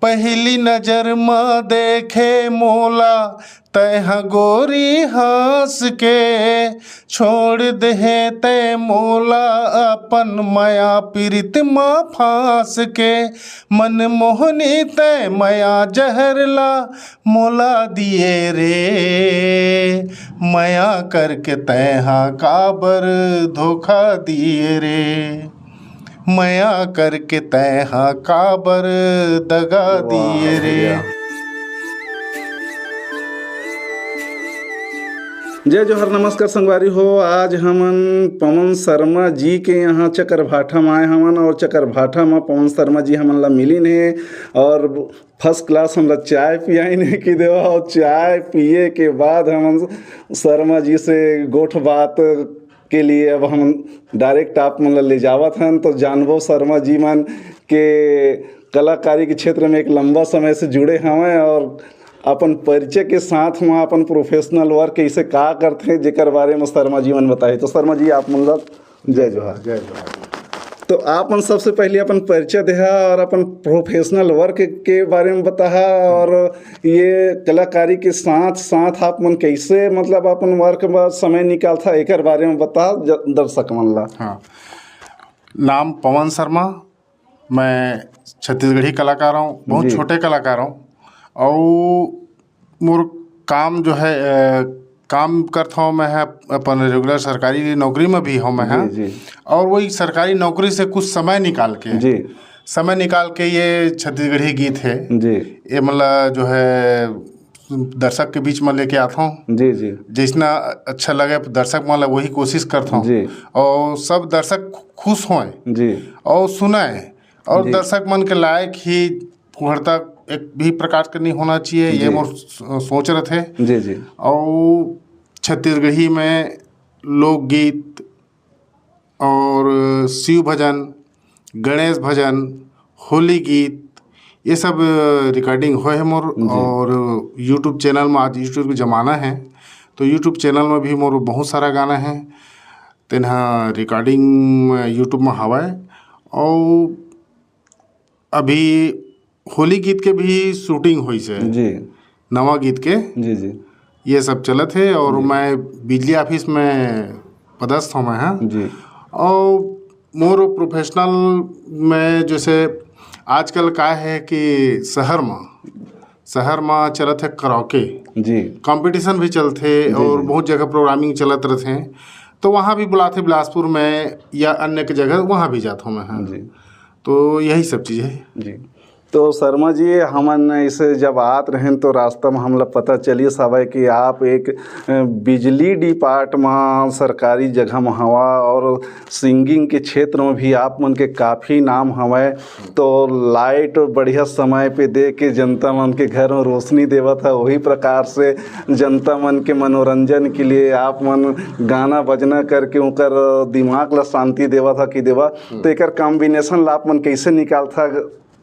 पहली नजर में देखे मोला तह गोरी हंस के, छोड़ दे ते मोला अपन माया पीरित माँ फांस के, मन मोहनी ते माया जहरला मोला दिए रे, माया करके तैहा काबर धोखा दिए रे, माया करके तैहा काबर दगा दिए रे। जय जोहर, नमस्कार संगवारी हो। आज हमन पवन शर्मा जी के यहाँ चकरभाठा में आए हमन और चकरभाठा में पवन शर्मा जी हमन ला मिलिन है और फर्स्ट क्लास हमला चाय पियाइन है कि देवा। और चाय पिए के बाद हमन शर्मा जी से गोठ बात के लिए अब हम डायरेक्ट आप मन ले जावत हन। तो जानबो शर्मा जी मन के कलाकारी के क्षेत्र में एक लंबा समय से जुड़े हवें और अपन परिचय के साथ में अपन प्रोफेशनल वर्क कैसे का करते हैं जेकर बारे में शर्मा जी मन बताए। तो शर्मा जी आप मन ला जय जोहार। जय जोहार। तो आप मन सबसे पहले अपन परिचय देहा और अपन प्रोफेशनल वर्क के बारे में बताहा और ये कलाकारी के साथ साथ आप मन कैसे मतलब अपन वर्क में समय निकालता एकर बारे में बता दर्शक मन ला। हाँ, नाम पवन शर्मा, मैं छत्तीसगढ़ी कलाकार हूँ, बहुत छोटे कलाकार हूँ और मोर काम जो है काम करता हूँ मैं है अपन रेगुलर सरकारी नौकरी में भी हूँ मैं है। और वही सरकारी नौकरी से कुछ समय निकाल के ये छत्तीसगढ़ी गीत है ये मतलब जो है दर्शक के बीच में लेके आता हूँ। जितना अच्छा लगे दर्शक मतलब वही कोशिश करता हूँ और सब दर्शक खुश हों और सुनाएं और दर्शक मन के लायक ही फुहड़ता एक भी प्रकार का नहीं होना चाहिए, ये मोर सोच रहे थे। और छत्तीसगढ़ी में लोकगीत और शिव भजन, गणेश भजन, होली गीत ये सब रिकॉर्डिंग हुए है मोर। और यूट्यूब चैनल में आज यूट्यूब का ज़माना है तो यूट्यूब चैनल में भी मोर बहुत सारा गाना है तेना रिकॉर्डिंग यूट्यूब में हवा है। और अभी होली गीत के भी शूटिंग हुई से नवा गीत के ये सब चलत है और मैं बिजली ऑफिस में पदस्थ हूँ मैं हाँ। और मोर प्रोफेशनल में जैसे आजकल का है कि शहर में चलत है कराओके कंपटीशन भी चलते और बहुत जगह प्रोग्रामिंग चलत रहते हैं तो वहाँ भी बुलाते बिलासपुर में या अन्य के जगह वहाँ भी जाता हूँ मैं हाँ। तो यही सब चीज़ है तो शर्मा जी हमन इसे जब आत रहें तो रास्ता में हमला पता चलिए सवाई कि आप एक बिजली डिपार्टमेंट सरकारी जगह में हवा और सिंगिंग के क्षेत्र में भी आप मन के काफ़ी नाम हवाए। तो लाइट बढ़िया समय पे दे के जनता मन के घर में रोशनी देवा था, वही प्रकार से जनता मन के मनोरंजन के लिए आप मन गाना बजना करके उनकर दिमाग ला शांति देवा था कि देवा। तो एक कॉम्बिनेशन ला आप मन कैसे निकाल था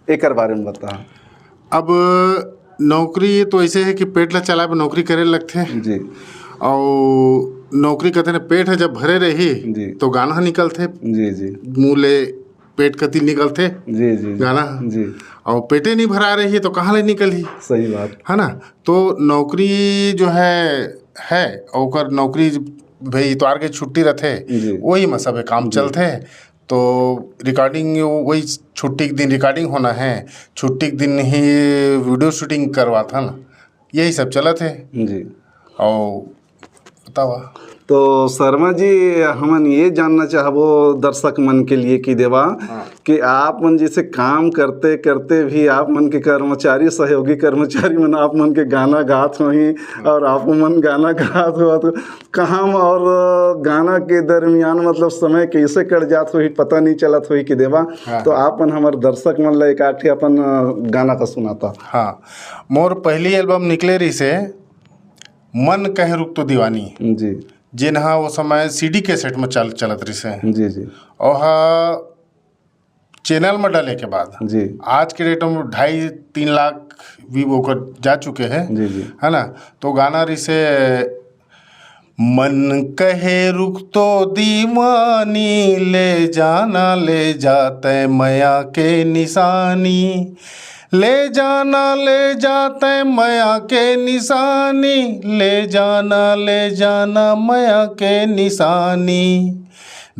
एक बारे में बता। अब नौकरी तो ऐसे है कि पेट ला चला पे नौकरी करे लगते हैं और नौकरी कहते हैं पेट है जब भरे रही तो गाना निकलते मुँह ले पेट कति निकलते गाना और पेटे नहीं भरा रही तो कहाँ ले निकली। सही बात है ना। तो नौकरी जो है और नौकरी भाई इतवार के छुट्टी रहते वही में सब काम चलते हैं। तो रिकॉर्डिंग वही छुट्टी के दिन रिकॉर्डिंग होना है, छुट्टी के दिन ही वीडियो शूटिंग करवा था ना, यही सब चला थे और बतावा। तो शर्मा जी हमन ये जानना चाहबो दर्शक मन के लिए कि देवा कि आप मन जैसे काम करते करते भी आप मन के कर्मचारी सहयोगी कर्मचारी मन आप मन के गाना गात होही और आप मन गाना गात हो तो कहाँ और गाना के दरमियान मतलब समय कैसे कट जात होही पता नहीं चलत होही कि देवा। तो आप मन हमारे दर्शक मन ला एकाठी अपन गाना का सुनाता। हाँ, मोर पहली एल्बम निकले रही से मन कहे रुक तो दीवानी जिन्हा वो समय सीडी के सेट में चलत रही से और चैनल में डाले के बाद आज के डेट में 2.5-3 लाख व्यू होकर जा चुके हैं है ना। तो गाना रही से मन कहे रुक तो दीवानी ले जाना ले जाते माया के निशानी ले जाते माया के निशानी, ले जाना माया के निशानी,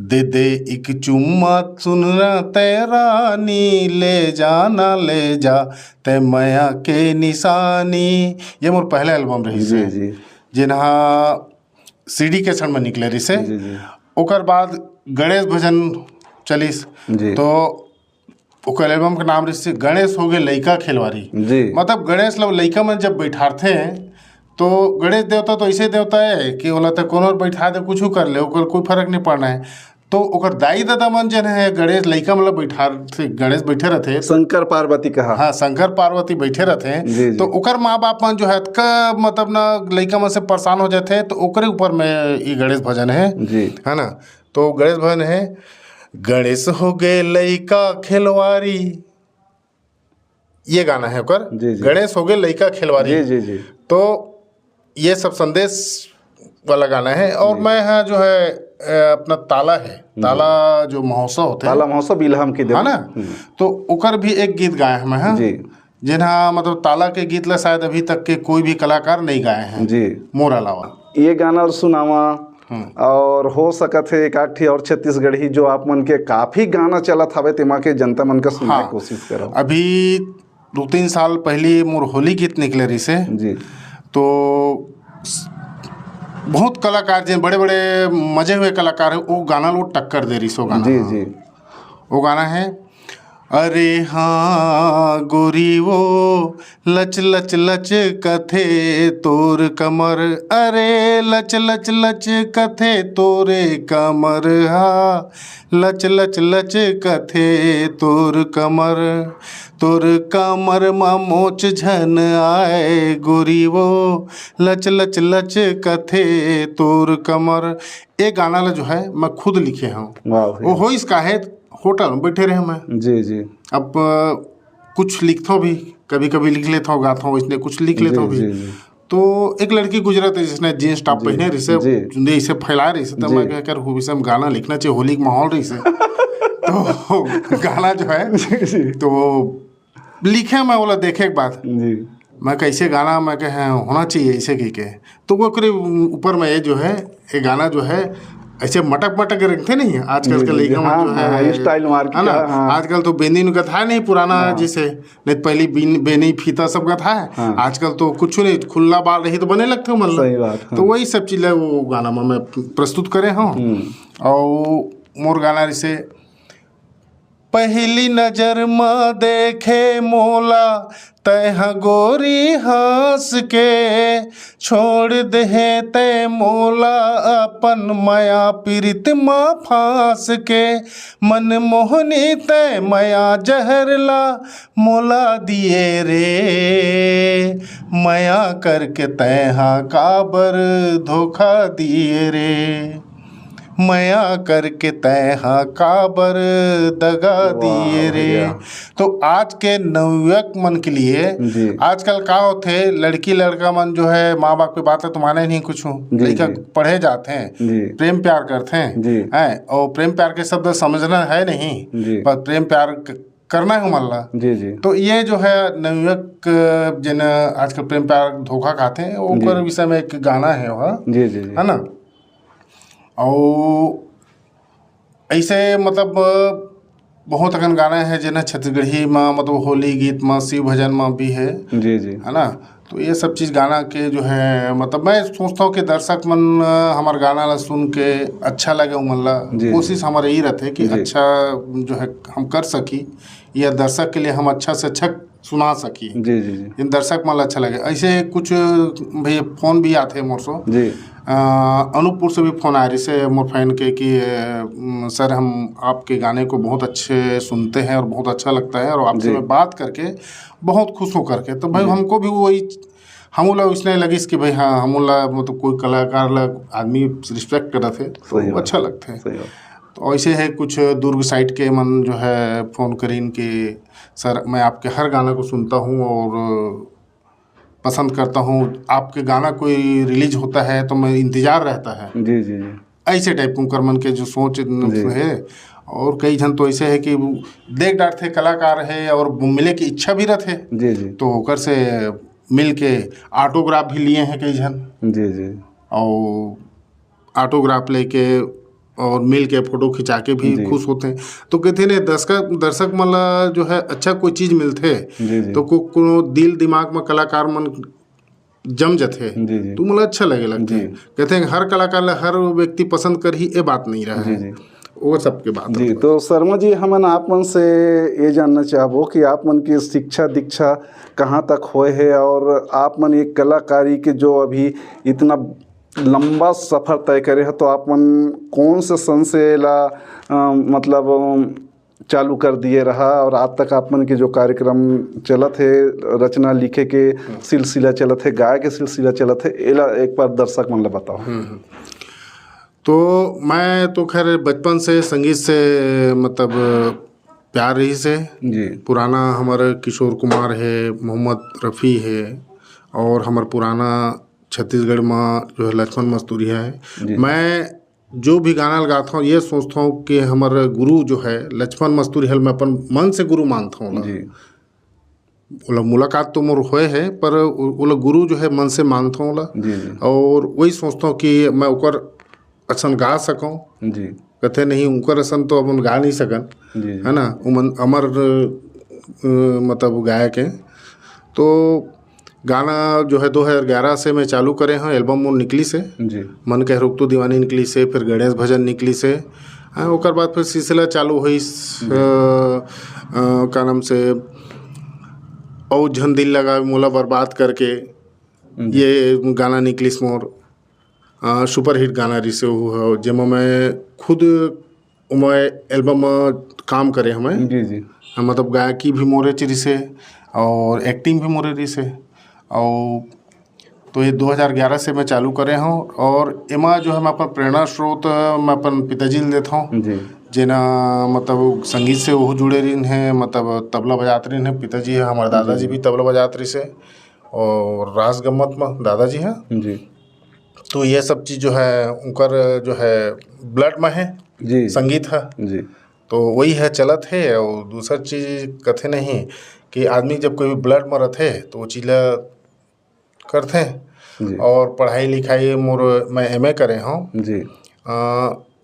दे एक चुम्मा सुनना तेरानी, ले जाते माया के निशानी। ये मोर पहला एल्बम रही जी जी जिन्हा सीडी के क्षण में निकले रही से। जी जी ओकर बाद गणेश भजन चलिस जी तो ओकर एल्बम का नाम रही गणेश हो गए लइका खेलवारी। जी मतलब गणेश लोग लइका में जब बैठाते हैं तो गणेश देवता तो ऐसे देवता है कि बोला तो कोनो बैठा दे कुछ कर ले, ओकर कोई फर्क नहीं पड़ना है। तो ओकर दाई दादा मन जन है गणेश लइका मतलब बैठा गणेश बैठे रहते, शंकर पार्वती कहा। हाँ शंकर पार्वती बैठे रहते जी, जी। तो ओकर माँ बाप मन जो है मतलब ना लइका मन से परेशान हो जाते हैं, तो ओकरे ऊपर में ये गणेश भजन है जी है ना। तो गणेश भजन है गणेश हो गए लइका खिलवारी, ये गाना है ओकर। जी, जी। गणेश हो गए लइका खिलवारी। जी जी जी तो ये सब संदेश वाला गाना है। और मैं यहाँ जो है अपना ताला है, ताला जो महोत्सव होते हैं, ताला महोत्सव इल्हाम के दे है ना, तो ओकर भी एक गीत गाए हैं मैं। हाँ जी जिन्हा मतलब ताला के गीत ला शायद अभी तक के कोई भी कलाकार नहीं गाए हैं जी। मोर अलावा। ये गाना सुनावा और हो सकत है एक आठ और छत्तीसगढ़ी जो आप मन के काफी गाना चलत हवे तेमा के जनता मन का सुनने हाँ। की कोशिश करो। अभी 2-3 साल पहले मोर होली गीत निकले रही से, जी तो बहुत कलाकार जिन बड़े बड़े मजे हुए कलाकार है वो गाना लोग टक्कर दे रही सो गाना। जी जी वो गाना है अरे हाँ गोरी वो लच लच लच कथे तोर कमर, अरे लच लच लच कथे तोरे कमर, हा लच लच लच कथे तोर कमर, तोर कमर मा मोच झन आए गोरी वो लच लच लच कथे तोर कमर। ये गाना ला जो है मैं खुद लिखे हूँ। वाह वो हो इसका है होटल में बैठे रहे मैं। जी जी अब कुछ लिखता हूँ भी, कभी कभी लिख लेता हूँ, गाता हूँ, इसने कुछ लिख लेता हूँ भी। जी, जी। तो एक लड़की गुजरत है जिसने जीन्स टॉप पहने रही से, जुंदे इसे फैला रही से, तो मैं कह कर हो विषय में गाना लिखना चाहिए, होली का माहौल रही से। तो गाना जो है तो लिखे मैं बोला देखे एक बात जी मैं कैसे गाना मैं कहे होना चाहिए ऐसे के तो वो ऊपर में ये जो है ये गाना जो है ऐसे मटक मटक रखते नहीं है आजकल के लड़का हाँ, जो है स्टाइल मार के है ना। हाँ। आजकल तो बेनी का था नहीं पुराना जैसे, नहीं पहली बेनी फीता सब का था। हाँ। आजकल तो कुछ नहीं, खुला बाल रही तो बने लगते हो मतलब। सही बात, हाँ। तो वही सब चीज़ वो गाना में मैं प्रस्तुत करे हूँ। और मोर गाना जैसे पहली नजर में देखे मोला तह गोरी हंस के, छोड़ दे ते मोला अपन माया पीरित माँ फांस के, मन मोहनी ते माया जहरला मोला दिए रे, माया करके तैहा काबर धोखा दिए रे, माया करके तैहा काबर दगा दिए रे। तो आज के नवयुवक मन के लिए आजकल का होते लड़की लड़का मन जो है माँ बाप की बात है तुम्हारे नहीं कुछ लड़का पढ़े जाते हैं, प्रेम प्यार करते हैं और प्रेम प्यार के शब्द समझना है नहीं, पर प्रेम प्यार करना है मल्ला। जी जी। तो ये जो है नवयुवक जिन आजकल प्रेम प्यार धोखा खाते हैं ऊपर विषय में एक गाना है वह जी जी है ना। और ऐसे मतलब बहुत अगन गाना है जिन्हें छत्तीसगढ़ी में मतलब होली गीत में शिव भजन में भी है। जी जी है ना। तो ये सब चीज़ गाना के जो है मतलब मैं सोचता हूँ कि दर्शक मन हमारे गाना ला सुन के अच्छा लगे उमल्ला, कोशिश हमारे यही रहते कि अच्छा जो है हम कर सकी या दर्शक के लिए हम अच्छा से अच्छा सुना सकी। जी जी जी। इन दर्शक मन अच्छा लगे। ऐसे कुछ भैया फ़ोन भी आते हैं मोरसो जी। अनूपपुर से भी फ़ोन आए से मोर फैन के कि सर हम आपके गाने को बहुत अच्छे सुनते हैं और बहुत अच्छा लगता है और आपसे मैं बात करके बहुत खुश हो करके। तो भाई हमको भी वही हम लोग इसने लगी कि भाई हाँ हम लोग मतलब कोई कलाकार लग आदमी रिस्पेक्ट कर रहे थे तो अच्छा लगते हैं। तो ऐसे है कुछ दुर्ग साइड के मन जो है फ़ोन करीन कि सर मैं आपके हर गाना को सुनता हूँ और पसंद करता हूँ, आपके गाना कोई रिलीज होता है तो मैं इंतज़ार रहता है। जी जी जी। ऐसे टाइप कर्मन के जो सोच है। और कई जन तो ऐसे है कि देख डार थे कलाकार है और मिले की इच्छा भी रथे जी जी तो ओकर से मिल के ऑटोग्राफ भी लिए हैं कई जन जी जी और ऑटोग्राफ लेके और मिल के फोटो खिंचा के भी जी। खुश होते हैं तो कहते ने दर्शक मन जो है अच्छा कोई चीज़ मिलते जी जी तो को दिल दिमाग में कलाकार मन जम जाते जी जी तो मतलब अच्छा लगे लगते हैं कहते हैं हर कलाकार हर व्यक्ति पसंद कर ही ये बात नहीं रहा जी है जी वो सबके बात जी। होता है। तो शर्मा जी हमन आप मन से ये जानना चाहबो कि आप मन की शिक्षा दीक्षा कहाँ तक होए है और आप मन एक कलाकारी के जो अभी इतना लंबा सफ़र तय करे है तो आप मन कौन से सन से ला मतलब चालू कर दिए रहा और आज तक आप मन के जो कार्यक्रम चलत है रचना लिखे के सिलसिला चलत है गाय के सिलसिला चलत है एला एक बार दर्शक मन ला बताओ। तो मैं तो खैर बचपन से संगीत से मतलब प्यार रही से जी पुराना हमारे किशोर कुमार है मोहम्मद रफ़ी है और हमारे पुराना छत्तीसगढ़ में जो है लक्ष्मण मस्तूरिया है। मैं जो भी गाना लगाता हूँ ये सोचता हूँ कि हमारे गुरु जो है लक्ष्मण मस्तूरिया मैं अपन मन से गुरु मानता हूँ जी ओला मुलाकात तो मोर होए है पर ओला गुरु जो है मन से मानता हूँ ओला जी जी और वही सोचता हूँ कि मैं ओकर असन गा सकूँ जी कहते नहीं उनकर असन तो अपन गा नहीं सकन जी है ना अमर मतलब गायक है। तो गाना जो है 2011 से मैं चालू करे हैं एल्बम वो निकली से जी मन कह रुक तो दीवानी निकली से फिर गणेश भजन निकली से ओकर बाद फिर सिलसिला चालू हुई का नाम से और झन दिल लगा मोला बर्बाद करके ये गाना निकली मोर सुपर हिट गाना रही से हो जेमा मैं खुद मैं एल्बम काम करे हमें जी जी मतलब गायकी भी मोरे चिरी से और एक्टिंग भी मोरे रही से और तो ये 2011 से मैं चालू करे हूँ और एमा जो है मैं अपन प्रेरणा स्रोत मैं अपन पिताजी ले देता हूँ जी जेना मतलब संगीत से वो जुड़े रही हैं मतलब तबला बजाते रही हैं पिताजी है हमारे दादाजी भी तबला बजाते रही से और रास गम्मत में दादाजी हैं जी तो ये सब चीज़ जो है उनकर जो है ब्लड में है जी संगीत है जी तो वही है चलत है और दूसरा चीज़ कथे नहीं कि आदमी जब कोई ब्लड में रहते तो वो चीज़ करते जी और पढ़ाई लिखाई मोर मैं एमए करे हूँ जी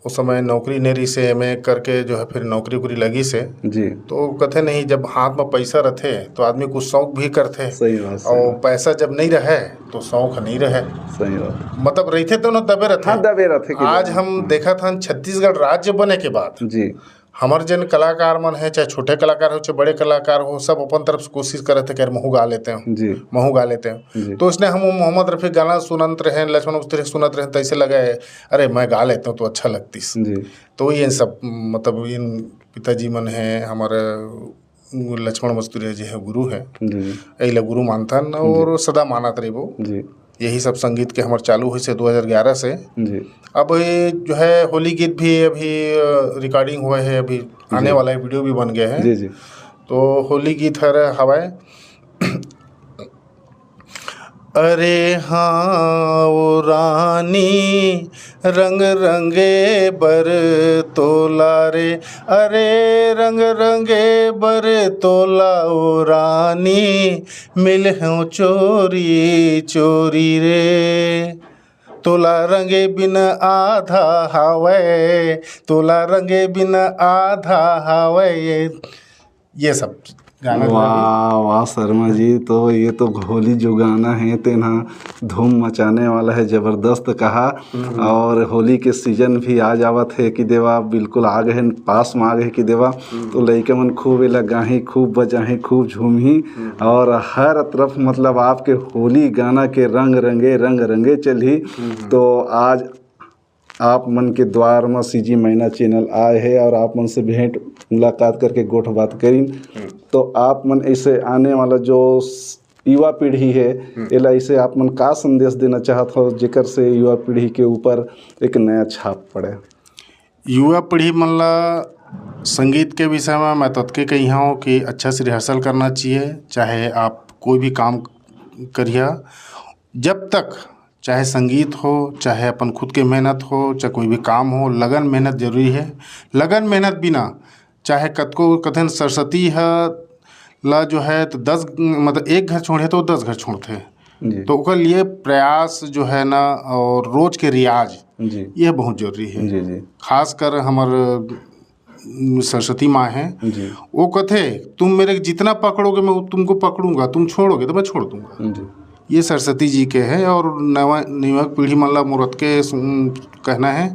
उस समय नौकरी नेरी से एमए करके जो है फिर नौकरी उकरी लगी से जी तो कथे नहीं जब हाथ में पैसा रहते तो आदमी कुछ शौक भी करते सही बात और पैसा जब नहीं रहे तो शौक नहीं रहे सही बात मतलब रहते तो ना दबे रहते हाँ दबे रहते कि आज हम देखा था छत्तीसगढ़ राज्य बने के बाद जी हमारे जन कलाकार मन है चाहे छोटे कलाकार हो चाहे बड़े कलाकार हो सब अपन तरफ से कोशिश कर रहे थे कि महू गा लेते हैं जी महू गा लेते जी। हैं तो इसने हम मोहम्मद रफ़ी गाना सुनत रहे लक्ष्मण मस्तूरिया सुनत रहे तो ऐसे लगे अरे मैं गा लेता हूँ तो अच्छा लगती जी तो ये सब मतलब इन पिताजी मन है हमारे लक्ष्मण मस्तूरिया जी है गुरु है जी यही गुरु मानता न और सदा मानत रही वो जी यही सब संगीत के हमारे चालू हुई से 2011 से जी अब ये जो है होली गीत भी अभी रिकॉर्डिंग हुआ है अभी आने वाला है वीडियो भी बन गया है जी जी तो होली गीत हर हवाए अरे हाँ ओ रानी रंग रंगे बर तोला रे अरे रंग रंगे बर तोला ओ रानी मिल हूँ चोरी चोरी रे तोला रंगे बिन आधा हवै तोला रंगे बिन आधा हवै ये सब गाना वाह वाह शर्मा जी तो ये तो होली जो गाना है तेना धूम मचाने वाला है ज़बरदस्त कहा और होली के सीजन भी आ जावत है कि देवा बिल्कुल आ गए पास में आ गए कि देवा तो लइके मन खूब लगाही खूब बजाही खूब झूमी और हर तरफ मतलब आपके होली गाना के रंग रंगे चली तो आज आप मन के द्वार में सीजी मैना चैनल आए हैं और आप मन से भेंट मुलाकात करके गोठ बात करी तो आप मन ऐसे आने वाला जो युवा पीढ़ी है एला ऐसे आप मन का संदेश देना चाहत हो जेकर से युवा पीढ़ी के ऊपर एक नया छाप पड़े। युवा पीढ़ी मन ला संगीत के विषय में मैं तो कही हूँ कि अच्छा से रिहर्सल करना चाहिए चाहे आप कोई भी काम करिए जब तक चाहे संगीत हो, चाहे अपन खुद के मेहनत हो, चाहे कोई भी काम हो, लगन मेहनत जरूरी है। लगन मेहनत बिना चाहे कतको कथन सरस्वती है ला जो है तो 10 मतलब एक घर छोड़े तो 10 घर छोड़ते हैं। तो ओकर लिए प्रयास जो है ना और रोज के रियाज जी यह बहुत जरूरी है। जी जी खासकर हमार सरस्वती माँ हैं, जी वो कहते तुम मेरे जितना पकड़ोगे मैं तुमको पकड़ूंगा, तुम छोड़ोगे तो मैं छोड़ दूंगा। जी ये सरस्वती जी के हैं। और नवा पीढ़ी मतलब मुहूर्त के कहना है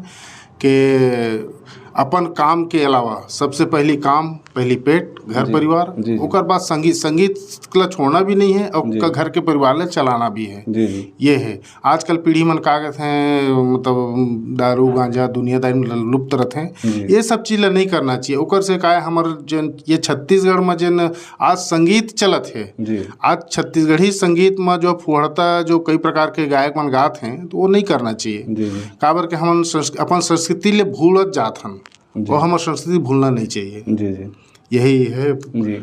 कि अपन काम के अलावा सबसे पहली काम, पहली पेट, घर परिवार, जी। ओकर बाद संगीत ला छोड़ना भी नहीं है और घर के परिवार ले चलाना भी है। जी जी ये है आजकल पीढ़ी मन कागज हैं, मतलब दारू गांजा दुनियादारी में लुप्त रहते हैं। ये सब चीज़ नहीं करना चाहिए। ओकर से का हमार जन ये छत्तीसगढ़ में जन आज संगीत चलत है, जी आज छत्तीसगढ़ी संगीत में जो फुहड़ता जो कई प्रकार के गायक मन गात हैं तो वो नहीं करना चाहिए। जी जी काबर के हम अपन संस्कृति ले भूलत जात हन, और हमार संस्कृति भूलना नहीं चाहिए। जी जी यही है। जी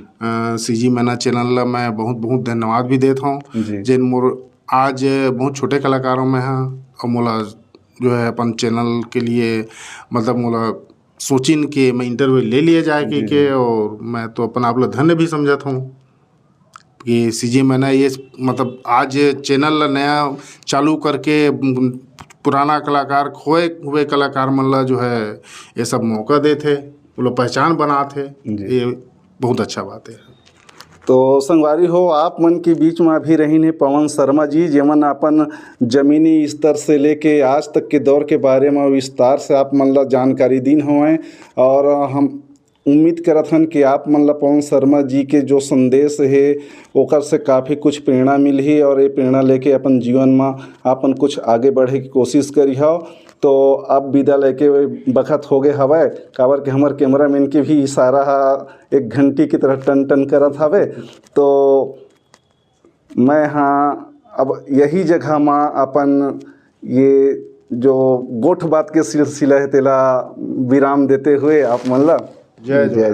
सीजी मैना चैनल ला मैं बहुत बहुत धन्यवाद भी देता हूँ जी जिन मोर आज बहुत छोटे कलाकारों में हैं और मोला जो है अपन चैनल के लिए मतलब मोला सोचिन के मैं इंटरव्यू ले लिए जाए के और मैं तो अपन आप लोग धन्य भी समझता हूँ कि सीजी मैना ये मतलब आज चैनल ला नया चालू करके पुराना कलाकार खोए हुए कलाकार मन ला जो है ये सब मौका देते, वो लोग पहचान बनाते, ये बहुत अच्छा बात है। तो संगवारी हो आप मन के बीच में अभी रहीन है पवन शर्मा जी, जेमन अपन जमीनी स्तर से लेके आज तक के दौर के बारे में विस्तार से आप मन ला जानकारी दीन हुए। और हम उम्मीद करत हन कि आप मन ला पवन शर्मा जी के जो संदेश है ओकर से काफ़ी कुछ प्रेरणा मिली और ये प्रेरणा लेके अपन जीवन में अपन कुछ आगे बढ़े की कोशिश करी हो। तो अब विदा लेके बखत हो गए हवे, काबर के हमार कैमरामैन के भी इशारा एक घंटी की तरह टन टन करत हवे। तो मैं हाँ अब यही जगह में अपन ये जो गोठ बात के सिलसिला है तेला विराम देते हुए आप मन ला जय जय।